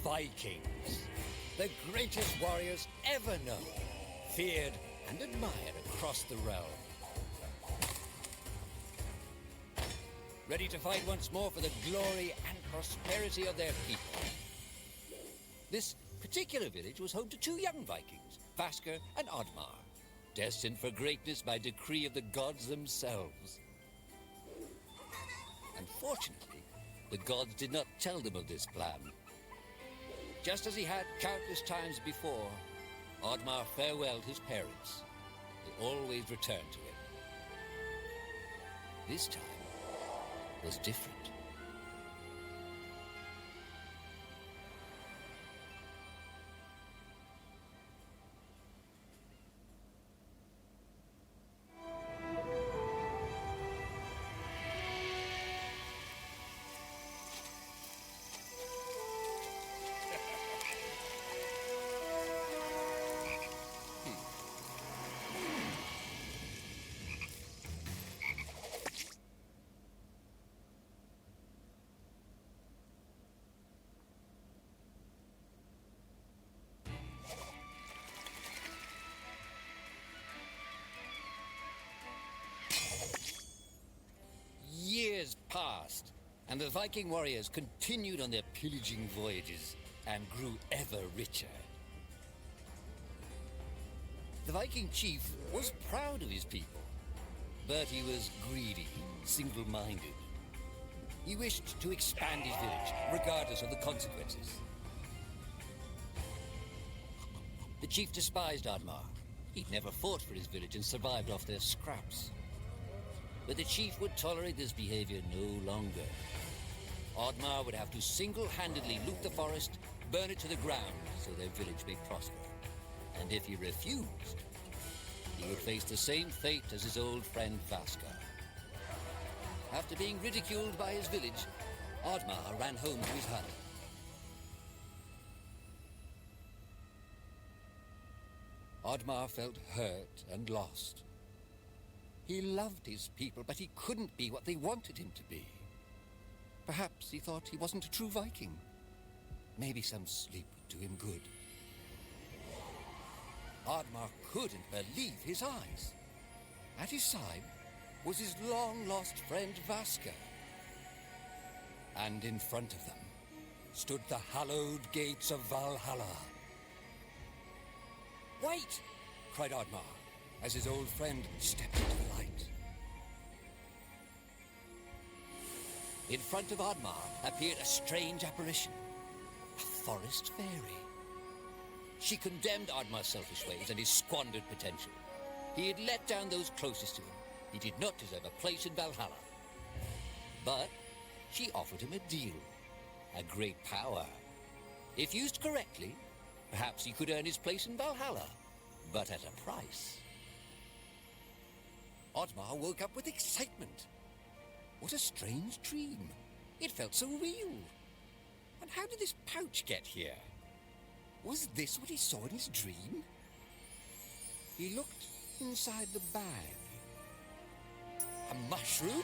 Vikings, the greatest warriors ever known, feared and admired across the realm. Ready to fight once more for the glory and prosperity of their people. This particular village was home to two young Vikings, Vasker and Oddmar, destined for greatness by decree of the gods themselves. Unfortunately, the gods did not tell them of this plan. Just as he had countless times before, Oddmar farewelled his parents. They always returned to him. This time was different. Years passed, and the Viking warriors continued on their pillaging voyages and grew ever richer. The Viking chief was proud of his people, but he was greedy, single-minded. He wished to expand his village, regardless of the consequences. The chief despised Oddmar. He'd never fought for his village and survived off their scraps. But the chief would tolerate this behavior no longer. Oddmar would have to single-handedly loot the forest, burn it to the ground, so their village may prosper. And if he refused, he would face the same fate as his old friend Vasker. After being ridiculed by his village, Oddmar ran home to his hut. Oddmar felt hurt and lost. He loved his people, but he couldn't be what they wanted him to be. Perhaps he thought he wasn't a true Viking. Maybe some sleep would do him good. Oddmar couldn't believe his eyes. At his side was his long-lost friend Vasker. And in front of them stood the hallowed gates of Valhalla. "Wait!" cried Oddmar, as his old friend stepped into the light. In front of Oddmar appeared a strange apparition, a forest fairy. She condemned Oddmar's selfish ways and his squandered potential. He had let down those closest to him. He did not deserve a place in Valhalla. But she offered him a deal, a great power. If used correctly, perhaps he could earn his place in Valhalla, but at a price. Oddmar woke up with excitement. What a strange dream. It felt so real. And how did this pouch get here? Was this what he saw in his dream? He looked inside the bag. A mushroom?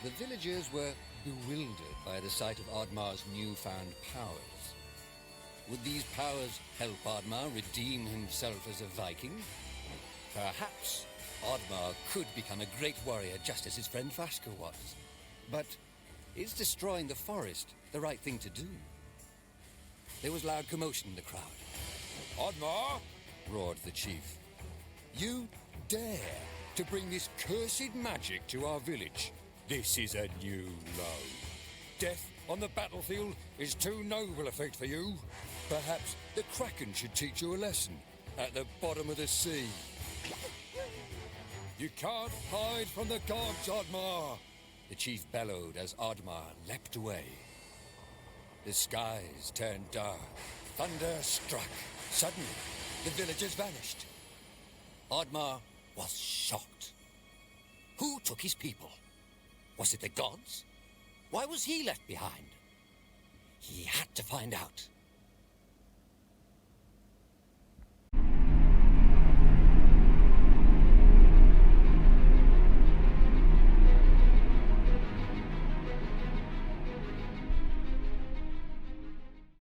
The villagers were bewildered by the sight of Oddmar's newfound powers. Would these powers help Oddmar redeem himself as a Viking? Perhaps Oddmar could become a great warrior just as his friend Vaska was. But is destroying the forest the right thing to do? There was loud commotion in the crowd. Oddmar, Roared the chief. you dare to bring this cursed magic to our village. This is a new low. Death on the battlefield is too noble a fate for you. Perhaps the Kraken should teach you a lesson at the bottom of the sea. You can't hide from the gods, Oddmar. The chief bellowed as Oddmar leapt away. The skies turned dark. Thunder struck. Suddenly, the villagers vanished. Oddmar was shocked. Who took his people? Was it the gods? Why was he left behind? He had to find out.